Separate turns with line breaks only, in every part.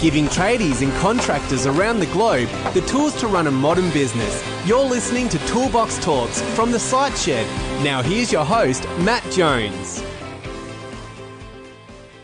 giving tradies and contractors around the globe the tools to run a modern business. You're listening to Toolbox Talks from the Site Shed. Now here's your host, Matt Jones.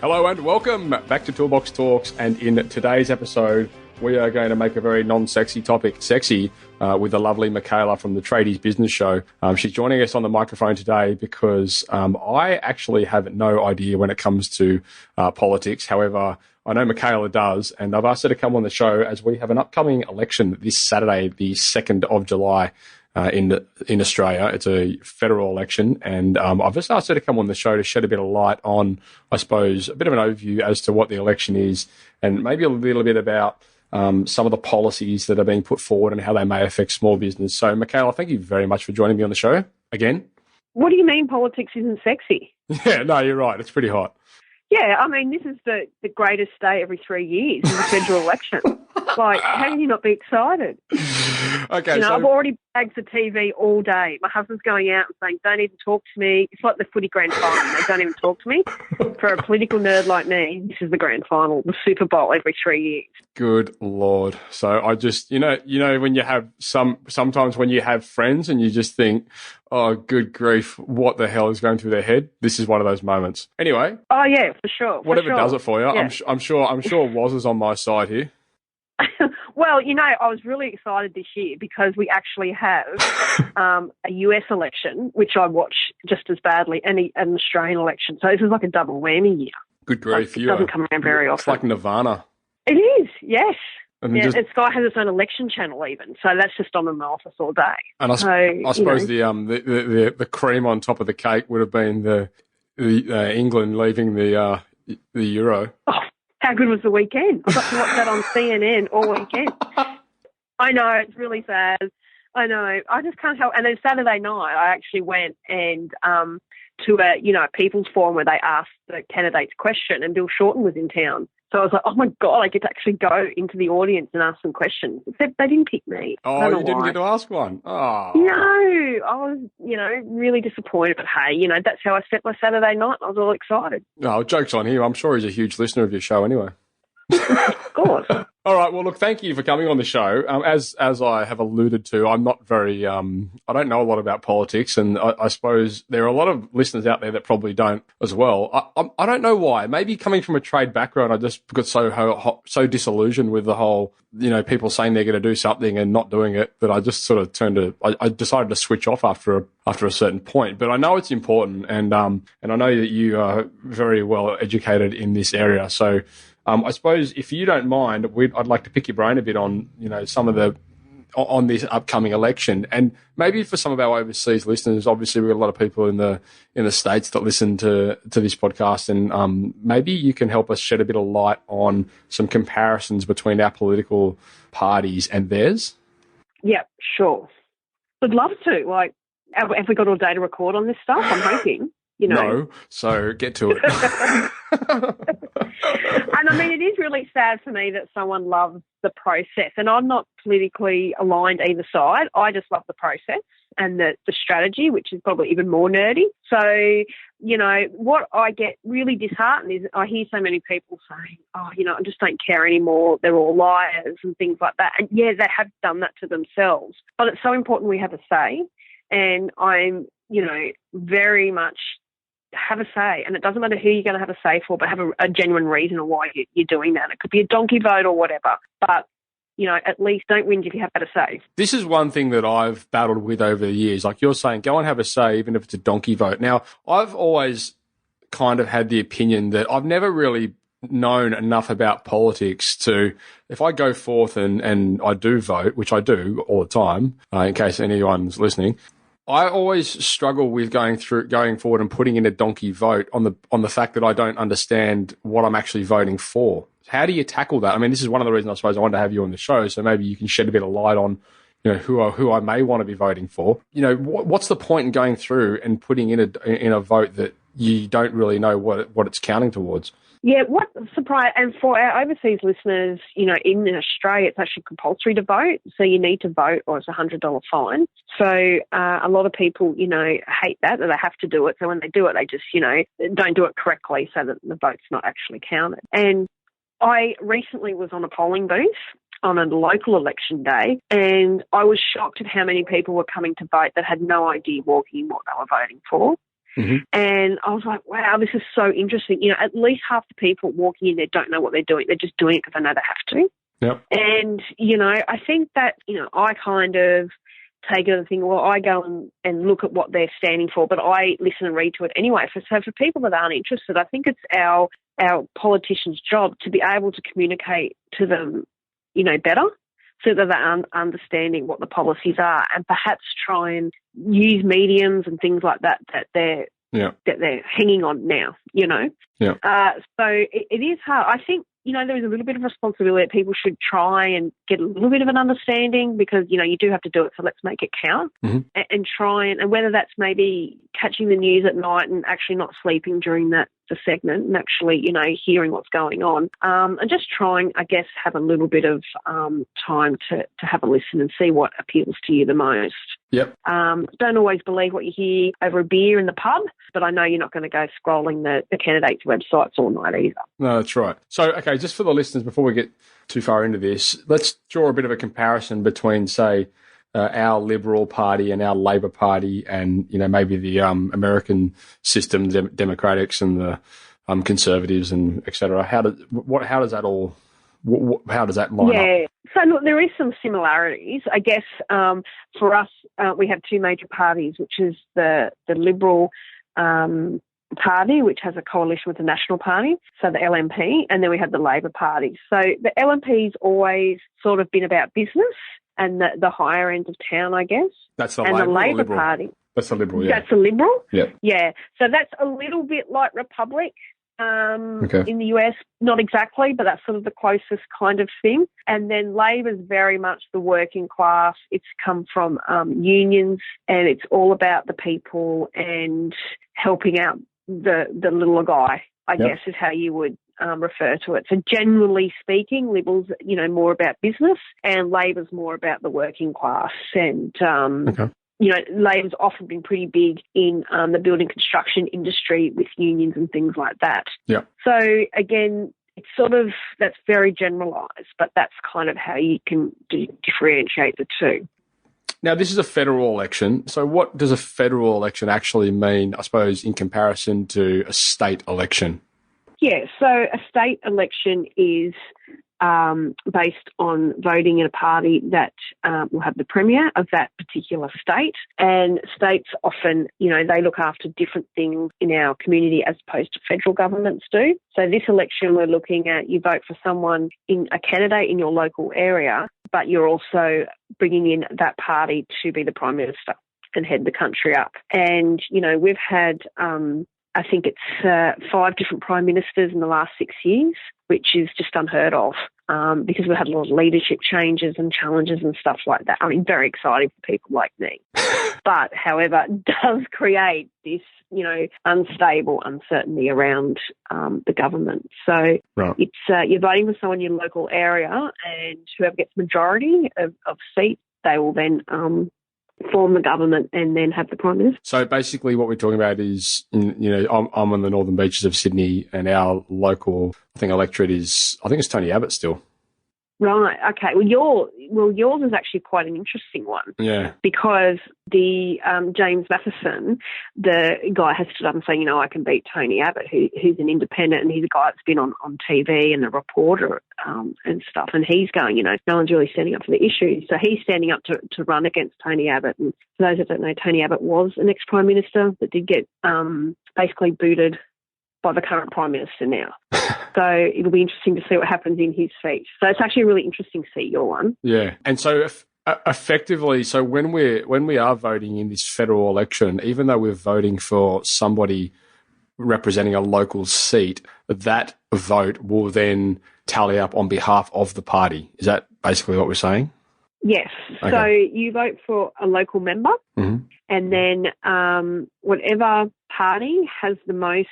Hello and welcome back to Toolbox Talks, and in today's episode we are going to make a very non-sexy topic sexy with the lovely Michaela from the Tradies Business Show. She's joining us on the microphone today because I actually have no idea when it comes to politics. However, I know Michaela does, and I've asked her to come on the show as we have an upcoming election this Saturday, the 2nd of July. In Australia. It's a federal election, and I've just asked her to come on the show to shed a bit of light on, I suppose, a bit of an overview as to what the election is, and maybe a little bit about some of the policies that are being put forward and how they may affect small business. So, Michaela, thank you very much for joining me on the show again.
What do you mean politics isn't sexy?
Yeah, no, you're right. It's pretty hot.
Yeah, I mean, this is the greatest day every 3 years in the federal election. Like, how can you not be excited?
Okay,
you know, I've already bagged the TV all day. My husband's going out and saying, don't even talk to me. It's like the footy grand final. They don't even talk to me. For a political nerd like me, this is the grand final, the Super Bowl every 3 years.
Good Lord. So I just, you know, when you have sometimes when you have friends and you just think, oh, good grief, what the hell is going through their head? This is one of those moments. Anyway.
Oh, yeah, for sure.
Whatever does it for you.
Yeah.
I'm sure Woz is on my side here.
Well, you know, I was really excited this year because we actually have a US election, which I watch just as badly, and an Australian election. So this is like a double whammy year.
Good grief.
It doesn't come around very often.
It's like Nirvana.
It is, yes.
And
yeah, Sky has its own election channel even, so that's just on in my office all day.
And I suppose the cream on top of the cake would have been the England leaving the Euro.
Oh, how good was the weekend? I got to watch that on CNN all weekend. I know, it's really sad. I know. I just can't help. And then Saturday night, I actually went and to a people's forum where they asked the candidates a question, and Bill Shorten was in town. So I was like, oh, my God, I get to actually go into the audience and ask some questions. Except they didn't pick me.
Oh, you didn't get to ask one? Oh.
No, I was, really disappointed. But, hey, that's how I spent my Saturday night. I was all excited.
No, joke's on him. I'm sure he's a huge listener of your show anyway.
Of course.
All right. Well, look, thank you for coming on the show. As I have alluded to, I'm not very, I don't know a lot about politics, and I suppose there are a lot of listeners out there that probably don't as well. I don't know why. Maybe coming from a trade background, I just got so disillusioned with the whole, people saying they're going to do something and not doing it, that I just sort of I decided to switch off after a certain point. But I know it's important, and I know that you are very well educated in this area. So, I suppose if you don't mind, I'd like to pick your brain a bit on, on this upcoming election, and maybe for some of our overseas listeners. Obviously, we've got a lot of people in the States that listen to this podcast, and maybe you can help us shed a bit of light on some comparisons between our political parties and theirs. Yeah,
sure. I'd love to. Like, have we got all day to record on this stuff? I'm hoping.
No, so get to it.
And I mean, it is really sad for me that someone loves the process, and I'm not politically aligned either side. I just love the process and the strategy, which is probably even more nerdy. So, what I get really disheartened is I hear so many people saying, oh, I just don't care anymore. They're all liars and things like that. And yeah, they have done that to themselves. But it's so important we have a say. And I'm, very much have a say, and it doesn't matter who you're going to have a say for, but have a genuine reason of why you're doing that. It could be a donkey vote or whatever, but at least don't whinge if you have had a say.
This is one thing that I've battled with over the years. Like you're saying, go and have a say, even if it's a donkey vote. Now, I've always kind of had the opinion that I've never really known enough about politics to, if I go forth and I do vote, which I do all the time, in case anyone's listening, I always struggle with going forward and putting in a donkey vote on the fact that I don't understand what I'm actually voting for. How do you tackle that? I mean, this is one of the reasons I suppose I wanted to have you on the show, so maybe you can shed a bit of light on, who I may want to be voting for. What's the point in going through and putting in a vote that you don't really know what it's counting towards?
Yeah, what surprise, and for our overseas listeners, in Australia, it's actually compulsory to vote. So you need to vote or it's a $100 fine. So a lot of people, hate that they have to do it. So when they do it, they just, don't do it correctly so that the vote's not actually counted. And I recently was on a polling booth on a local election day, and I was shocked at how many people were coming to vote that had no idea walking what they were voting for.
Mm-hmm.
And I was like, wow, this is so interesting. You know, at least half the people walking in there don't know what they're doing. They're just doing it because they know they have to.
Yep.
And, you know, I think that, you know, I kind of take it and think, well, I go and look at what they're standing for, but I listen and read to it anyway. So for people that aren't interested, I think it's our politicians' job to be able to communicate to them, you know, better, so that they're understanding what the policies are, and perhaps try and use mediums and things like that they're hanging on now, you know.
Yeah.
So it is hard. I think, you know, there is a little bit of responsibility that people should try and get a little bit of an understanding, because, you know, you do have to do it, so let's make it count.
Mm-hmm.
And try and whether that's maybe catching the news at night and actually not sleeping during the segment and actually, you know, hearing what's going on, and just trying, I guess, have a little bit of time to have a listen and see what appeals to you the most.
Yep.
Don't always believe what you hear over a beer in the pub, but I know you're not going to go scrolling the candidates' websites all night either.
No, that's right. So, okay, just for the listeners, before we get too far into this, let's draw a bit of a comparison between, say, our Liberal Party and our Labor Party, and, you know, maybe the American system, the Democrats and the Conservatives and et cetera. How does that all? How does that line up?
Yeah, so look, there is some similarities. I guess for us, we have two major parties, which is the Liberal Party, which has a coalition with the National Party, so the LNP, and then we have the Labor Party. So the LNP's always sort of been about business and the higher end of town, I guess.
That's the
and
Labor
the Labor
Liberal?
Party.
That's the Liberal, yeah.
That's the Liberal?
Yeah.
Yeah. So that's a little bit like Republic in the US. Not exactly, but that's sort of the closest kind of thing. And then Labor's very much the working class. It's come from unions, and it's all about the people and helping out the little guy, I guess is how you would refer to it. So generally speaking, Liberals, you know, more about business, and Labor's more about the working class. And, you know, Labor's often been pretty big in the building construction industry with unions and things like that.
Yeah.
So again, it's sort of, that's very generalised, but that's kind of how you can differentiate the two.
Now, this is a federal election. So what does a federal election actually mean, I suppose, in comparison to a state election?
Yeah, so a state election is based on voting in a party that will have the premier of that particular state. And states often, you know, they look after different things in our community as opposed to federal governments do. So this election, we're looking at, you vote for someone, in a candidate in your local area, but you're also bringing in that party to be the Prime Minister and head the country up. And, you know, we've had I think it's 5 different Prime Ministers in the last 6 years, which is just unheard of, because we've had a lot of leadership changes and challenges and stuff like that. I mean, very exciting for people like me. But, however, it does create this, you know, unstable uncertainty around the government. So it's you're voting for someone in your local area, and whoever gets majority of seats, they will then form the government and then have the Prime Minister.
So basically what we're talking about is, you know, I'm on the northern beaches of Sydney, and our local, I think, electorate is, I think it's Tony Abbott still.
Right, okay. Well, yours is actually quite an interesting one.
Yeah.
Because the James Matheson, the guy has stood up and saying, you know, I can beat Tony Abbott, who's an independent, and he's a guy that's been on TV and a reporter and stuff. And he's going, you know, no one's really standing up for the issues. So he's standing up to run against Tony Abbott. And for those that don't know, Tony Abbott was an ex-Prime Minister that did get basically booted by the current Prime Minister now. So it'll be interesting to see what happens in his seat. So it's actually a really interesting seat, your one.
Yeah. And so effectively, so when we are voting in this federal election, even though we're voting for somebody representing a local seat, that vote will then tally up on behalf of the party. Is that basically what we're saying?
Yes. Okay. So you vote for a local member, and then whatever party has the most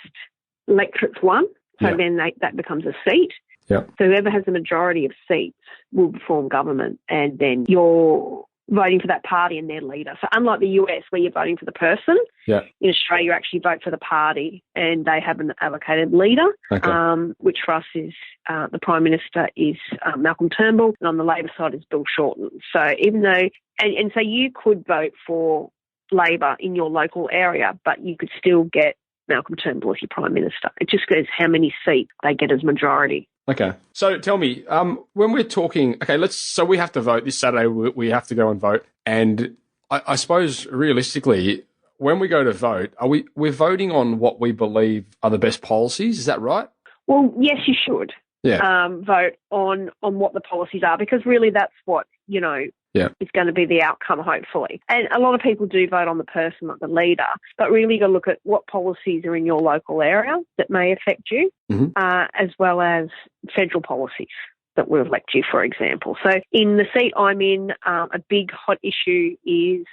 electorates won, so then that becomes a seat.
Yeah.
So whoever has the majority of seats will form government, and then your voting for that party and their leader. So unlike the US where you're voting for the person, in Australia you actually vote for the party and they have an allocated leader, which for us is the Prime Minister is Malcolm Turnbull, and on the Labor side is Bill Shorten. So even though, and so you could vote for Labor in your local area, but you could still get Malcolm Turnbull as your Prime Minister. It just goes how many seats they get as majority.
Okay. So tell me, when we're talking, so we have to vote this Saturday, we have to go and vote. And I suppose realistically, when we go to vote, we're voting on what we believe are the best policies? Is that right?
Well, yes, you should. Vote on what the policies are, because really that's what, is going to be the outcome, hopefully. And a lot of people do vote on the person, not the leader, but really you got to look at what policies are in your local area that may affect you, as well as federal policies that will affect you, for example. So in the seat I'm in, a big hot issue is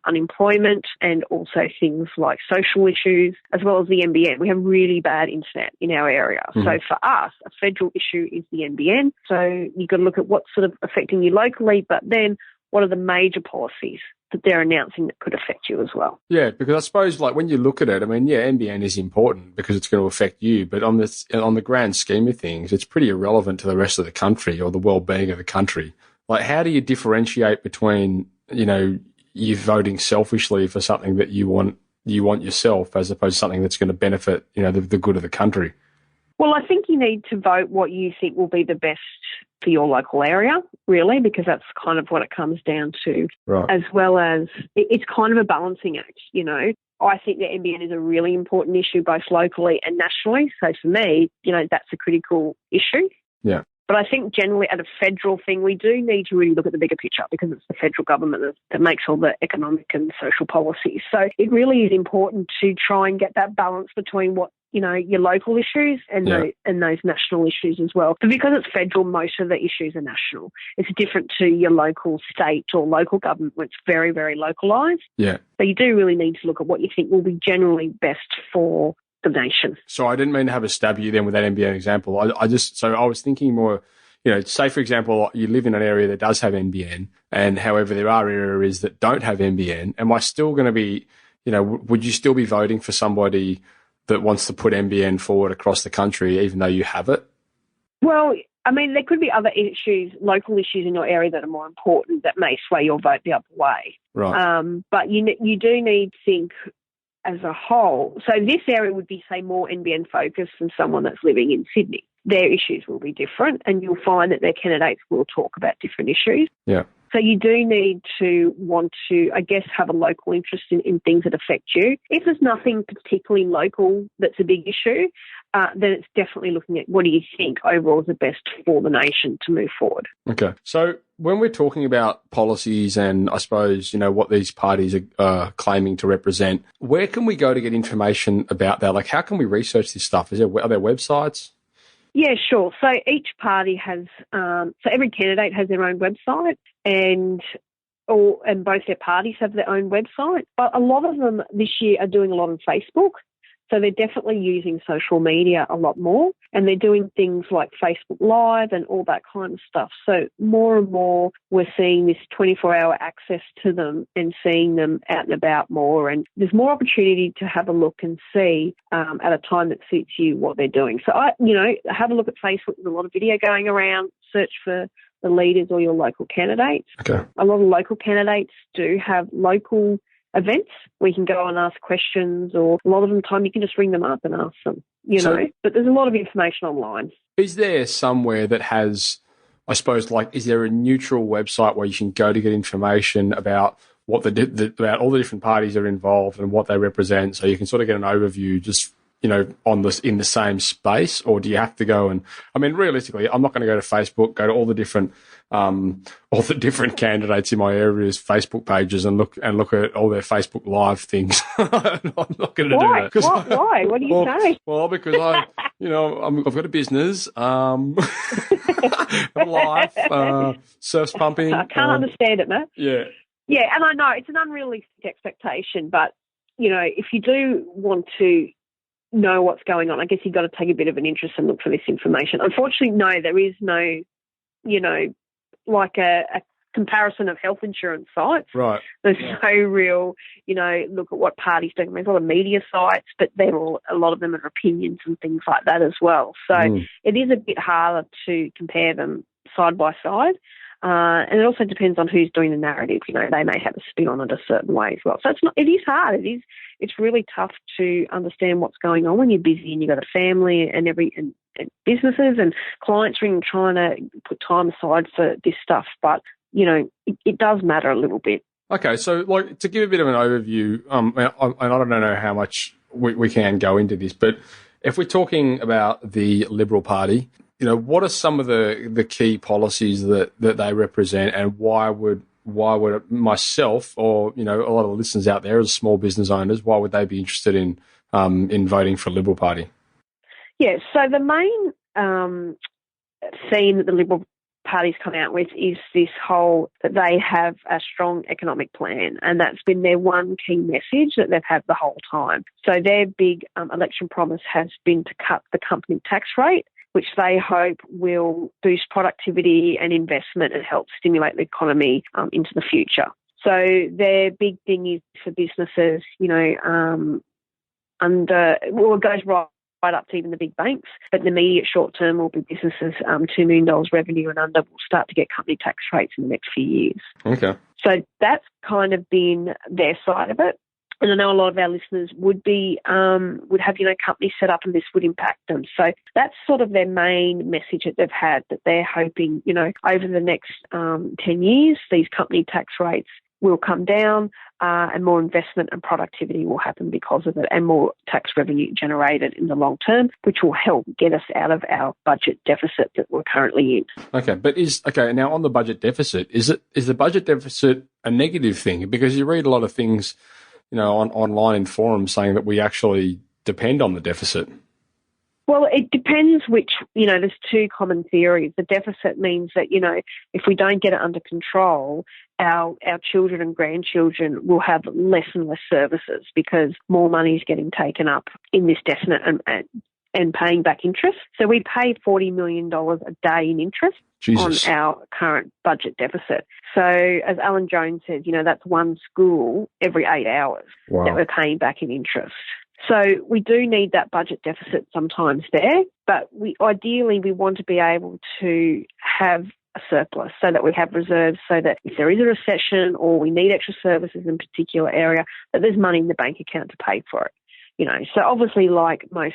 unemployment and also things like social issues, as well as the NBN. We have really bad internet in our area. So for us, a federal issue is the NBN. So you've got to look at what's sort of affecting you locally, but then what are the major policies that they're announcing that could affect you as well.
Yeah, because I suppose when you look at it, NBN is important because it's going to affect you, but on the grand scheme of things, it's pretty irrelevant to the rest of the country or the well-being of the country. How do you differentiate between, you voting selfishly for something that you want yourself as opposed to something that's going to benefit, the good of the country?
Well, I think you need to vote what you think will be the best for your local area, really, because that's kind of what it comes down to, as well as it's kind of a balancing act, I think that NBN is a really important issue both locally and nationally. So for me, that's a critical issue.
Yeah.
But I think generally at a federal thing, we do need to really look at the bigger picture because it's the federal government that makes all the economic and social policies. So it really is important to try and get that balance between what, your local issues and those national issues as well. But because it's federal, most of the issues are national. It's different to your local state or local government where it's very, very localised.
Yeah.
So you do really need to look at what you think will be generally best for the nation.
So I didn't mean to have a stab at you then with that NBN example. I was thinking more, say for example, you live in an area that does have NBN, and however there are areas that don't have NBN. Am I still going to be, would you still be voting for somebody that wants to put NBN forward across the country, even though you have it?
Well, there could be other issues, local issues in your area that are more important that may sway your vote the other way.
Right.
But you do need to think as a whole. So this area would be, say, more NBN focused than someone that's living in Sydney. Their issues will be different, and you'll find that their candidates will talk about different issues.
Yeah.
So you do need to want to, I guess, have a local interest in things that affect you. If there's nothing particularly local that's a big issue, then it's definitely looking at what do you think overall is the best for the nation to move forward.
Okay. So when we're talking about policies and I suppose, what these parties are claiming to represent, where can we go to get information about that? How can we research this stuff? Are there websites?
Yeah, sure. So each party has, so every candidate has their own website and both their parties have their own website. But a lot of them this year are doing a lot on Facebook. So they're definitely using social media a lot more, and they're doing things like Facebook Live and all that kind of stuff. So more and more we're seeing this 24-hour access to them and seeing them out and about more. And there's more opportunity to have a look and see at a time that suits you what they're doing. So, have a look at Facebook. There's a lot of video going around. Search for the leaders or your local candidates.
Okay. A
lot of local candidates do have local events where you can go and ask questions, or a lot of the time you can just ring them up and ask them, but there's a lot of information online.
Is there somewhere that has, I suppose, is there a neutral website where you can go to get information about what about all the different parties that are involved and what they represent, so you can sort of get an overview just in the same space? Or do you have to go and, realistically, I'm not going to go to Facebook, go to all the different candidates in my area's Facebook pages and look at all their Facebook Live things. I'm not going to do that.
Why? What do you say?
Well, because I've got a business, life, surf's pumping.
I can't understand it, Matt.
Yeah.
Yeah, and I know it's an unrealistic expectation, but, if you do want to know what's going on, I guess you've got to take a bit of an interest and look for this information. Unfortunately, no, there is no, like a comparison of health insurance sites.
Right.
There's no real, look at what parties do. There's a lot of media sites, but a lot of them are opinions and things like that as well. So it is a bit harder to compare them side by side. And it also depends on who's doing the narrative. They may have a spin on it a certain way as well. So it is hard. It's really tough to understand what's going on when you're busy and you've got a family and businesses and clients are trying to put time aside for this stuff. But, it does matter a little bit.
Okay, so to give a bit of an overview, and I don't know how much we can go into this, but if we're talking about the Liberal Party, what are some of the key policies that they represent, and why would myself or a lot of the listeners out there as small business owners, why would they be interested in voting for Liberal Party?
Yeah, so the main theme that the Liberal Party's come out with is this whole that they have a strong economic plan, and that's been their one key message that they've had the whole time. So their big election promise has been to cut the company tax rate, which they hope will boost productivity and investment and help stimulate the economy into the future. So their big thing is for businesses, it goes right up to even the big banks, but the immediate short term will be businesses $2 million revenue and under will start to get company tax rates in the next few years.
Okay.
So that's kind of been their side of it. And I know a lot of our listeners would have, companies set up and this would impact them. So that's sort of their main message that they've had, that they're hoping, over the next 10 years, these company tax rates will come down and more investment and productivity will happen because of it, and more tax revenue generated in the long term, which will help get us out of our budget deficit that we're currently in.
Okay, but now on the budget deficit, is the budget deficit a negative thing? Because you read a lot of things online in forums saying that we actually depend on the deficit.
Well, it depends which, there's two common theories. The deficit means that, if we don't get it under control, our children and grandchildren will have less and less services because more money is getting taken up in this deficit and paying back interest. So we pay $40 million a day in interest on our current budget deficit. So as Alan Jones says, that's one school every 8 hours that we're paying back in interest. So we do need that budget deficit sometimes there, but ideally we want to be able to have a surplus so that we have reserves so that if there is a recession or we need extra services in a particular area, that there's money in the bank account to pay for it. So obviously, like most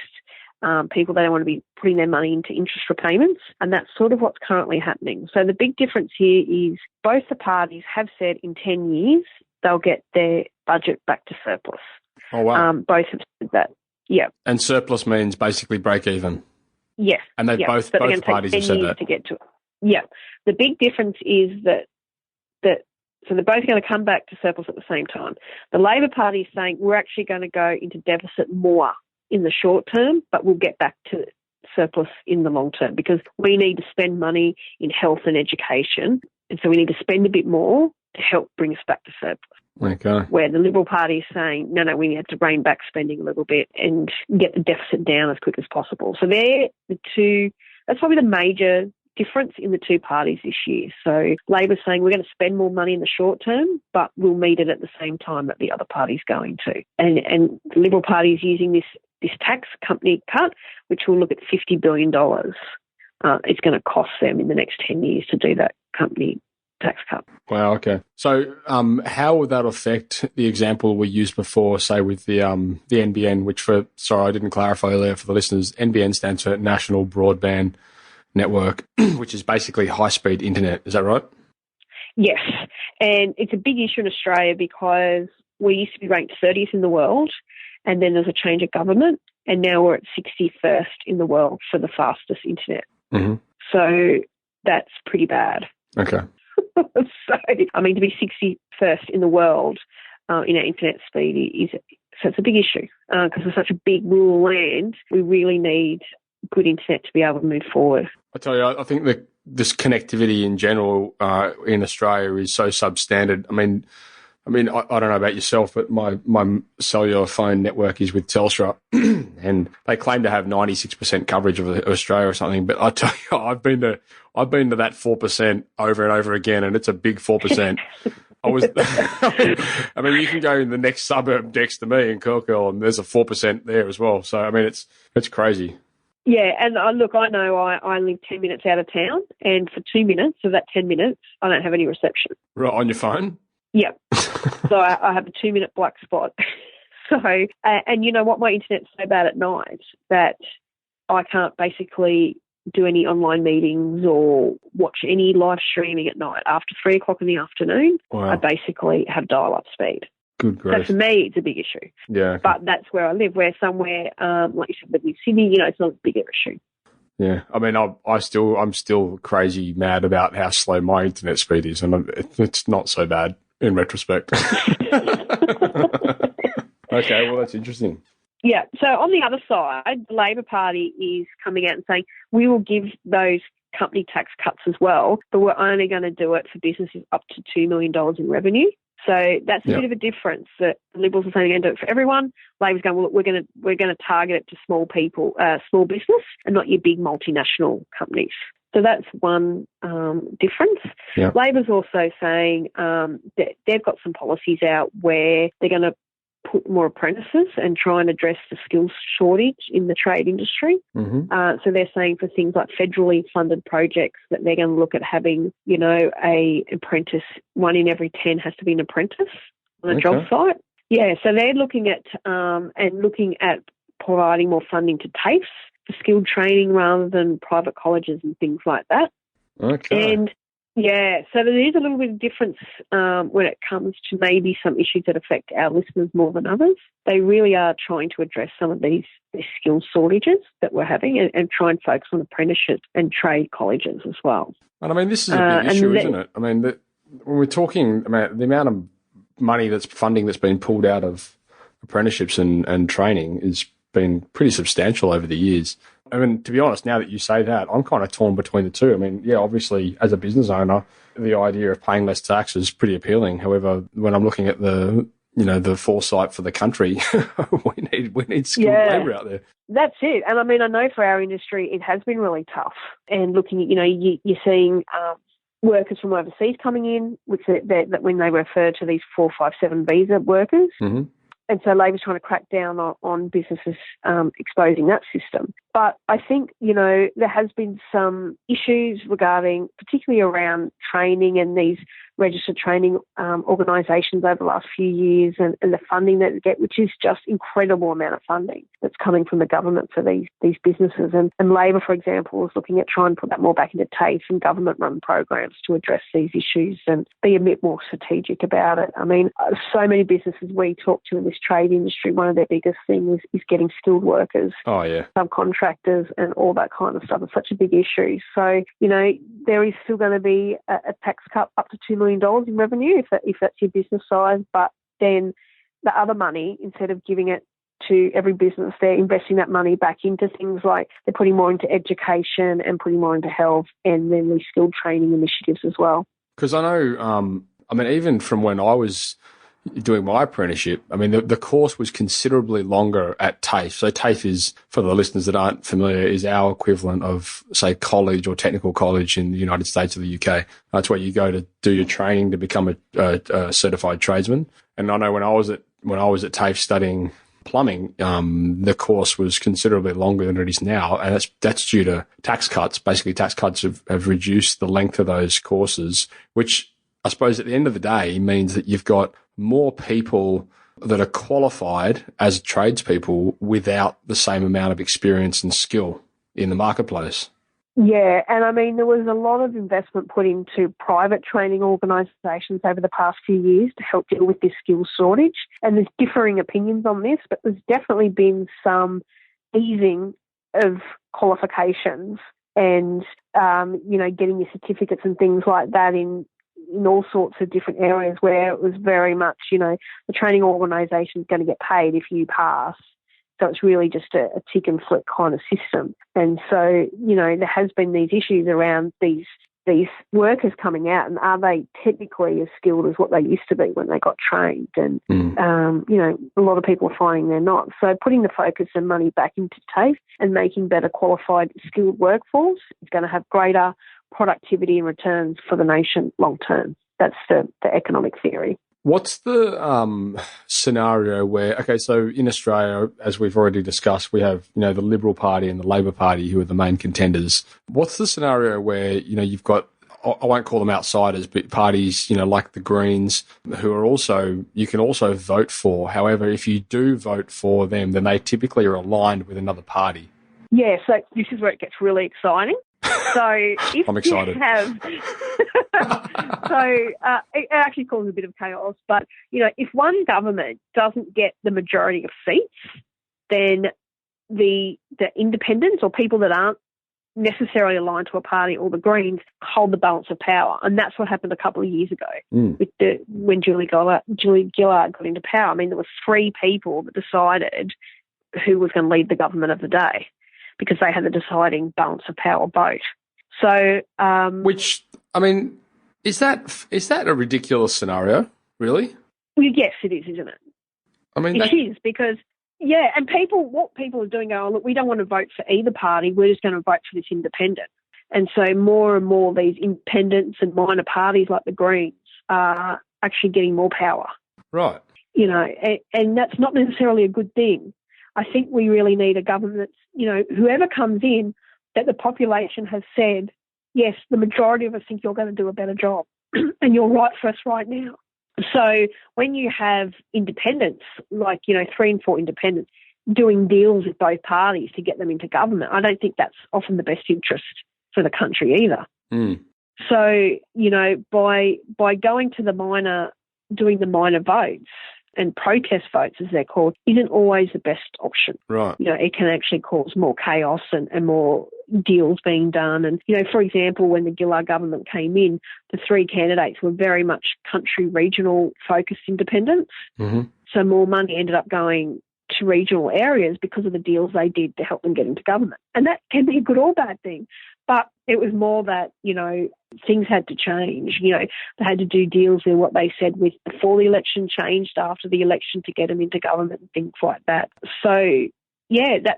people, they don't want to be putting their money into interest repayments, and that's sort of what's currently happening. So the big difference here is both the parties have said in 10 years they'll get their budget back to surplus.
Oh, wow.
Both have said that, yeah.
And surplus means basically break even?
Yes.
And both parties have said that?
To get to it. Yeah. The big difference is that so they're both going to come back to surplus at the same time. The Labor Party is saying we're actually going to go into deficit more in the short term, but we'll get back to surplus in the long term because we need to spend money in health and education, and so we need to spend a bit more to help bring us back to surplus.
Okay.
Where the Liberal Party is saying, no, we need to rein back spending a little bit and get the deficit down as quick as possible. So they're the two, that's probably the major difference in the two parties this year. So Labor's saying we're going to spend more money in the short term, but we'll meet it at the same time that the other party's going to. And the Liberal Party is using this tax company cut, which will look at $50 billion. It's going to cost them in the next 10 years to do that company tax cut.
Wow, okay. So how would that affect the example we used before, say with the NBN, I didn't clarify earlier for the listeners, NBN stands for National Broadband Network, which is basically high-speed internet. Is that right?
Yes, and it's a big issue in Australia because we used to be ranked 30th in the world, and then there's a change of government, and now we're at 61st in the world for the fastest internet.
Mm-hmm.
So that's pretty bad.
Okay.
So, to be 61st in the world in our internet speed it's a big issue because we're such a big rural land. We really need good internet to be able to move forward. I
tell you, I think that this connectivity in general in Australia is so substandard. I mean, I don't know about yourself, but my cellular phone network is with Telstra, and they claim to have 96% coverage of Australia or something. But I tell you, I've been to that 4% over and over again, and it's a big 4%. I mean, you can go in the next suburb next to me in Kirkhill, and there's a 4% there as well. So I mean, it's crazy.
Yeah, and look, I know I live 10 minutes out of town, and for 2 minutes of that 10 minutes, I don't have any reception.
Right, on your phone?
Yep. So I have a 2-minute black spot. So, and you know what? My internet's so bad at night that I can't basically do any online meetings or watch any live streaming at night. After 3 o'clock in the afternoon,
wow.
I basically have dial-up speed.
Good grief.
So for me, it's a big issue.
Yeah.
But that's where I live. Where somewhere, like you said, in Sydney, you know, it's not a bigger issue.
Yeah, I mean, I'm still crazy mad about how slow my internet speed is, and it's not so bad in retrospect. Okay, well, that's interesting.
Yeah, so on the other side, the Labor Party is coming out and saying, we will give those company tax cuts as well, but we're only going to do it for businesses up to $2 million in revenue. So that's a bit of a difference. That the Liberals are saying they're going to do it for everyone. Labor's going, well, look, we're going to target it to small people, small business, and not your big multinational companies. So that's one difference. Yep. Labor's also saying that they've got some policies out where they're going to put more apprentices and try and address the skills shortage in the trade industry. Mm-hmm. So they're saying for things like federally funded projects that they're going to look at having, you know, a apprentice. 1 in every 10 has to be an apprentice on a job site. Yeah, so they're looking at providing more funding to TAFEs for skilled training rather than private colleges and things like that.
Okay.
And yeah, so there is a little bit of difference when it comes to maybe some issues that affect our listeners more than others. They really are trying to address some of these skill shortages that we're having and try and focus on apprenticeships and trade colleges as well.
And I mean, this is a big issue, isn't it? I mean, when we're talking about the amount of money funding that's been pulled out of apprenticeships and training has been pretty substantial over the years. I mean, to be honest, now that you say that, I'm kind of torn between the two. I mean, yeah, obviously, as a business owner, the idea of paying less tax is pretty appealing. However, when I'm looking at the foresight for the country, we need skilled labour out there. That's
it. And I mean, I know for our industry, it has been really tough. And looking at, you're seeing workers from overseas coming in, which that when they refer to these 457 visa workers. Mm-hmm. And so Labor's trying to crack down on businesses exposing that system. But I think, there has been some issues regarding, particularly around training and these registered training organisations over the last few years and the funding that they get, which is just incredible amount of funding that's coming from the government for these businesses. And Labor, for example, is looking at trying to put that more back into TAFE and government-run programs to address these issues and be a bit more strategic about it. I mean, so many businesses we talk to in this trade industry, one of their biggest things is getting skilled workers, subcontractors and all that kind of stuff. It's such a big issue. So, there is still going to be a tax cut up to $2 million in revenue if that's your business size. But then the other money, instead of giving it to every business, they're investing that money back into things like they're putting more into education and putting more into health and then these skilled training initiatives as well.
Because I know, even from when I was doing my apprenticeship, I mean, the course was considerably longer at TAFE. So TAFE is, for the listeners that aren't familiar, is our equivalent of, say, college or technical college in the United States or the UK. That's where you go to do your training to become a certified tradesman. And I know when I was at TAFE studying plumbing, the course was considerably longer than it is now, and that's due to tax cuts. Basically, tax cuts have reduced the length of those courses, which I suppose at the end of the day means that you've got more people that are qualified as tradespeople without the same amount of experience and skill in the marketplace.
Yeah, and I mean, there was a lot of investment put into private training organisations over the past few years to help deal with this skills shortage. And there's differing opinions on this, but there's definitely been some easing of qualifications and, getting your certificates and things like that in all sorts of different areas where it was very much, the training organisation is going to get paid if you pass. So it's really just a tick and flick kind of system. And so, there has been these issues around these these workers coming out, and are they technically as skilled as what they used to be when they got trained? And, a lot of people are finding they're not. So putting the focus and money back into TAFE and making better qualified, skilled workforce is going to have greater productivity and returns for the nation long term. That's the economic theory.
What's the scenario where, okay, so in Australia, as we've already discussed, we have, the Liberal Party and the Labor Party who are the main contenders. What's the scenario where, you've got, I won't call them outsiders, but parties, like the Greens, who are also, you can also vote for. However, if you do vote for them, then they typically are aligned with another party.
Yeah, so this is where it gets really exciting. So if
I'm excited.
You have, it actually causes a bit of chaos. But if one government doesn't get the majority of seats, then the independents or people that aren't necessarily aligned to a party or the Greens hold the balance of power, and that's what happened a couple of years ago when Julie Gillard got into power. I mean, there were 3 people that decided who was going to lead the government of the day, because they had the deciding balance of power vote. So,
which, I mean, is that a ridiculous scenario? Really?
Yes, it is, isn't it?
I mean,
it is, because and what people are doing are, look, we don't want to vote for either party. We're just going to vote for this independent. And so more and more these independents and minor parties like the Greens are actually getting more power.
Right.
And that's not necessarily a good thing. I think we really need a government that's, whoever comes in, that the population has said, yes, the majority of us think you're going to do a better job and you're right for us right now. So when you have independents, like, 3 and 4 independents, doing deals with both parties to get them into government, I don't think that's often the best interest for the country either.
Mm.
So, by going to doing the minor votes, and protest votes, as they're called, isn't always the best option.
Right.
It can actually cause more chaos and more deals being done. And, for example, when the Gillard government came in, the 3 candidates were very much country regional focused independents.
Mm-hmm.
So more money ended up going to regional areas because of the deals they did to help them get into government. And that can be a good or bad thing. But it was more that, things had to change. They had to do deals with what they said with before the election, changed after the election to get them into government and things like that. So,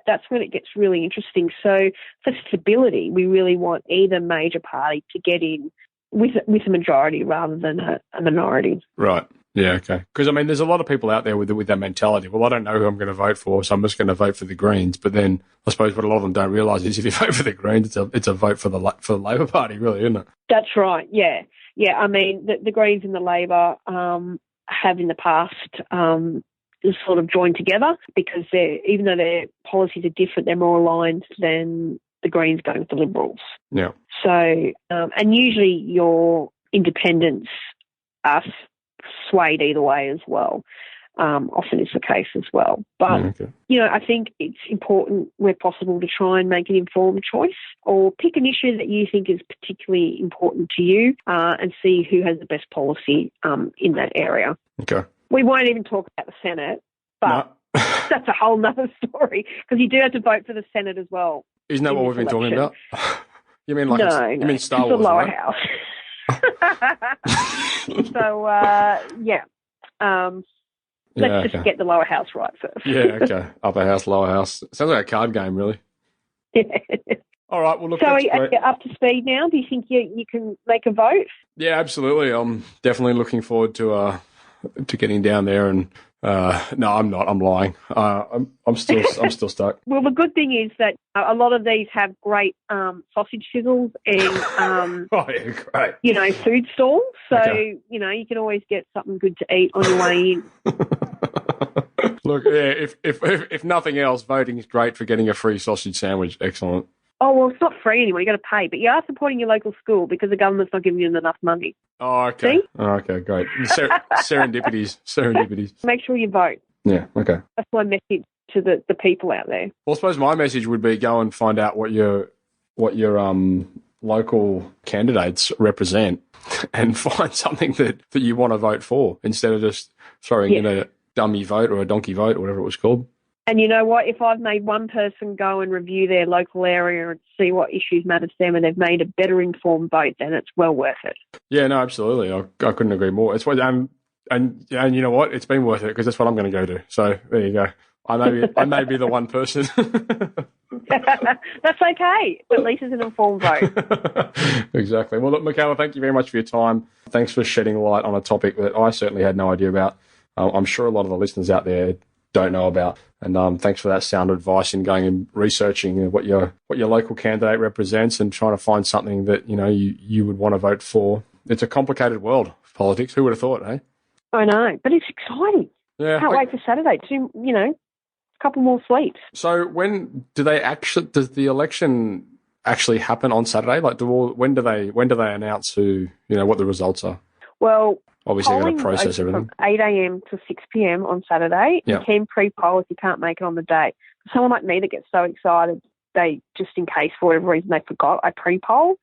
that's when it gets really interesting. So for stability, we really want either major party to get in with a majority rather than a minority.
Right. Yeah, okay. Because, I mean, there's a lot of people out there with that mentality. Well, I don't know who I'm going to vote for, so I'm just going to vote for the Greens. But then I suppose what a lot of them don't realise is if you vote for the Greens, it's a vote for the Labor Party, really, isn't it?
That's right, yeah. Yeah, I mean, the Greens and the Labor have in the past sort of joined together because even though their policies are different, they're more aligned than the Greens going with the Liberals.
Yeah.
So, and usually your independents are swayed either way as well. Often is the case as well. But, I think it's important where possible to try and make an informed choice or pick an issue that you think is particularly important to you and see who has the best policy in that area.
Okay.
We won't even talk about the Senate, but that's a whole nother story because you do have to vote for the Senate as well.
Isn't that what we've been talking about? You mean you mean Star Wars,
the lower
right?
house. So, let's just get the lower house right first.
Yeah, okay. Upper house, lower house. Sounds like a card game, really. All right, well, look,
so
that's
are
great.
you up to speed now? Do you think you can make a vote?
Yeah, absolutely. I'm definitely looking forward to getting down there and no, I'm not. I'm lying. I'm still stuck.
Well, the good thing is that a lot of these have great sausage sizzles and
oh yeah, great.
Food stalls. So
Okay.
you can always get something good to eat on your way in.
Look, yeah. If nothing else, voting is great for getting a free sausage sandwich. Excellent.
Oh, well, it's not free anymore. You got to pay, but you are supporting your local school because the government's not giving you enough money.
Oh, okay.
See?
Oh, okay, great. Serendipities.
Make sure you vote.
Yeah, okay.
That's my message to the people out there.
Well, I suppose my message would be go and find out what your local candidates represent and find something that you want to vote for instead of just throwing in a dummy vote or a donkey vote or whatever it was called.
And you know what? If I've made one person go and review their local area and see what issues matter to them, and they've made a better informed vote, then it's well worth it.
Yeah, no, absolutely. I couldn't agree more. It's what, and you know what? It's been worth it because that's what I'm going to go do. So there you go. I may be the one person.
That's okay. At least it's an informed vote.
Exactly. Well, look, Michaela, thank you very much for your time. Thanks for shedding light on a topic that I certainly had no idea about. I'm sure a lot of the listeners out there don't know about. And thanks for that sound advice in going and researching what your local candidate represents and trying to find something that you would want to vote for. It's a complicated world, politics. Who would have thought, eh?
I know, but it's exciting.
Yeah,
can't wait for Saturday to a couple more sleeps.
So when does the election actually happen on Saturday? Like, when do they announce what the results are?
Well,
obviously, they're going to process everything.
From 8 a.m. to 6 p.m. on Saturday.
Yeah.
You can pre-poll if you can't make it on the day. Someone like me that gets so excited, they just in case for whatever reason they forgot, I pre-poll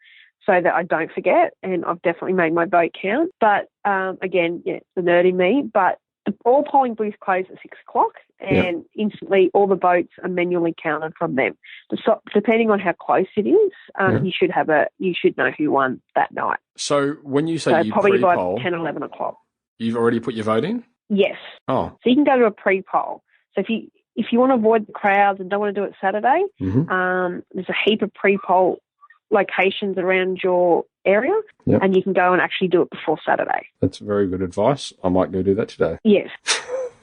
so that I don't forget, and I've definitely made my vote count. But again, it's the nerd in me. But all polling booths close at 6 o'clock, and instantly all the votes are manually counted from them. So depending on how close it is, you should know who won that night.
So when you say you
probably
pre-poll,
by 10, 11 o'clock.
You've already put your vote in?
Yes.
Oh.
So you can go to a pre-poll. So if you want to avoid the crowds and don't want to do it Saturday, there's a heap of pre-poll locations around your area, and you can go and actually do it before Saturday.
That's very good advice. I might go do that today.
Yes.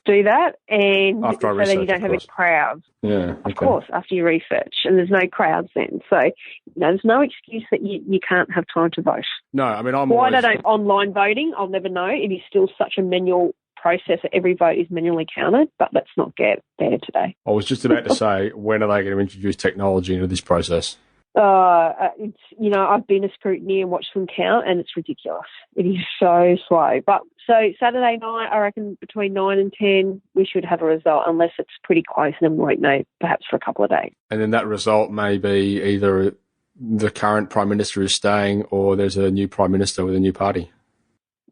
Do that, and
after
so then you don't have any crowds.
Yeah,
of course, after your research, and there's no crowds then. So there's no excuse that you can't have time to vote.
No, I mean
why they don't online voting, I'll never know. It is still such a manual process that every vote is manually counted, but let's not get there today.
I was just about to say, when are they going to introduce technology into this process?
It's I've been a scrutiny and watched them count, and it's ridiculous. It is so slow. But so Saturday night, I reckon between 9 and 10, we should have a result, unless it's pretty close, and then we won't know perhaps for a couple of days.
And then that result may be either the current Prime Minister is staying, or there's a new Prime Minister with a new party.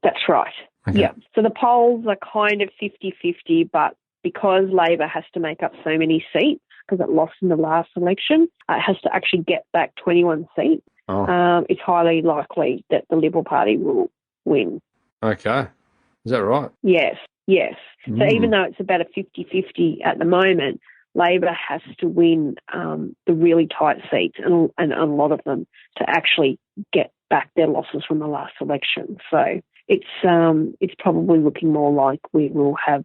That's right. Okay. Yeah. So the polls are kind of 50-50, but because Labor has to make up so many seats, because it lost in the last election, it has to actually get back 21 seats. It's highly likely that the Liberal Party will win.
Okay. Is that right?
Yes. So even though it's about a 50-50 at the moment, Labor has to win the really tight seats and a lot of them to actually get back their losses from the last election. So it's probably looking more like we will have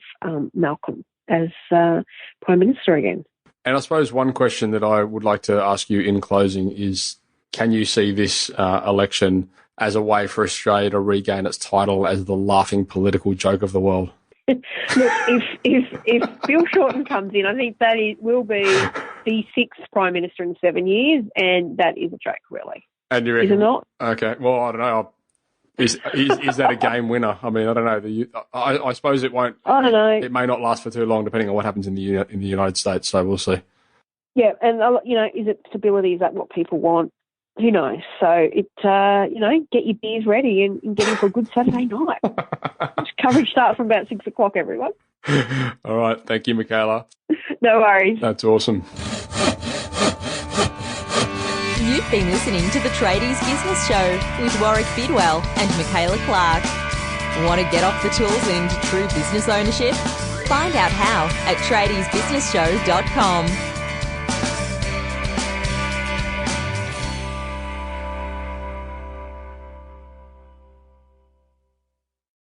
Malcolm as Prime Minister again.
And I suppose one question that I would like to ask you in closing is, can you see this election as a way for Australia to regain its title as the laughing political joke of the world?
Look, if Bill Shorten comes in, I think that will be the 6th Prime Minister in 7 years, and that is a joke, really.
And you reckon,
is it not?
Okay, well, I don't know. Is that a game winner? I mean, I don't know. I suppose it won't.
I don't know.
It may not last for too long, depending on what happens in the United States. So we'll see.
Yeah, and is it stability? Is that what people want? Who knows? So get your beers ready and get in for a good Saturday night. Coverage starts from about 6 o'clock. Everyone.
All right. Thank you, Michaela.
No worries.
That's awesome.
You've been listening to the Tradies Business Show with Warwick Bidwell and Michaela Clark. Want to get off the tools and into true business ownership? Find out how at tradiesbusinessshow.com.